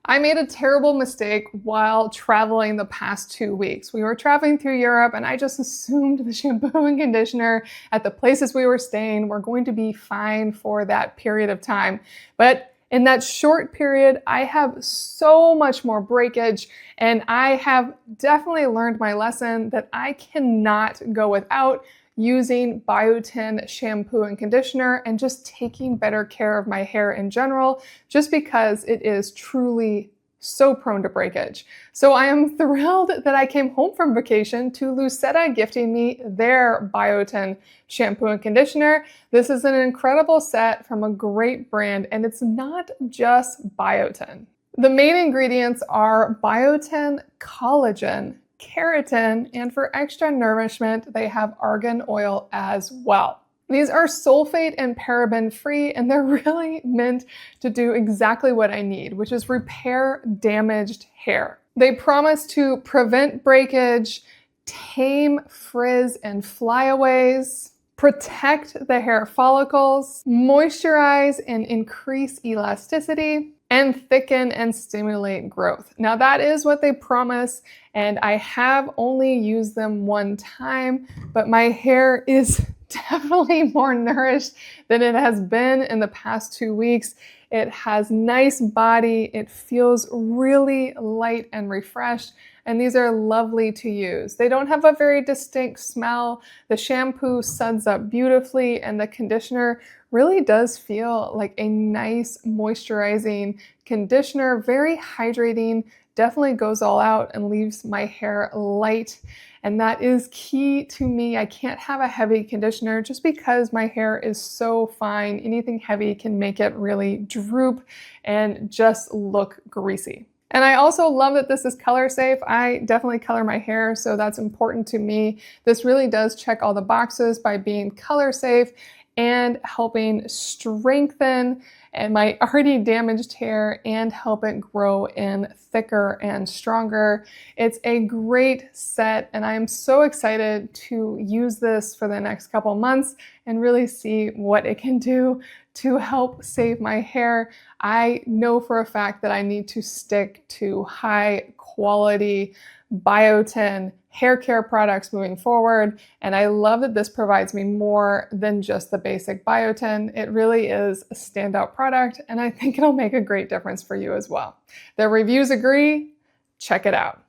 I made a terrible mistake while traveling the past 2 weeks. We were traveling through Europe and I just assumed the shampoo and conditioner at the places we were staying were going to be fine for that period of time. But in that short period, I have so much more breakage, and I have definitely learned my lesson that I cannot go without using Biotin shampoo and conditioner and just taking better care of my hair in general, just because it is truly so prone to breakage. So I am thrilled that I came home from vacation to Luseta gifting me their Biotin shampoo and conditioner. This is an incredible set from a great brand, and it's not just Biotin. The main ingredients are biotin, collagen, keratin, and for extra nourishment, they have argan oil as well. These are sulfate and paraben free, and they're really meant to do exactly what I need, which is repair damaged hair. They promise to prevent breakage, tame frizz and flyaways, protect the hair follicles, moisturize and increase elasticity, and thicken and stimulate growth. Now that is what they promise, and I have only used them one time, but my hair is definitely more nourished than it has been in the past 2 weeks. It has nice body, it feels really light and refreshed, and these are lovely to use. They don't have a very distinct smell. The shampoo suds up beautifully, and the conditioner really does feel like a nice moisturizing conditioner, very hydrating, definitely goes all out and leaves my hair light. And that is key to me. I can't have a heavy conditioner just because my hair is so fine. Anything heavy can make it really droop and just look greasy. And I also love that this is color safe. I definitely color my hair, so that's important to me. This really does check all the boxes by being color safe and helping strengthen my already damaged hair and help it grow in thicker and stronger. It's a great set, and I am so excited to use this for the next couple months and really see what it can do to help save my hair. I know for a fact that I need to stick to high quality biotin hair care products moving forward, and I love that this provides me more than just the basic biotin. It really is a standout product, and I think it'll make a great difference for you as well. The reviews agree. Check it out.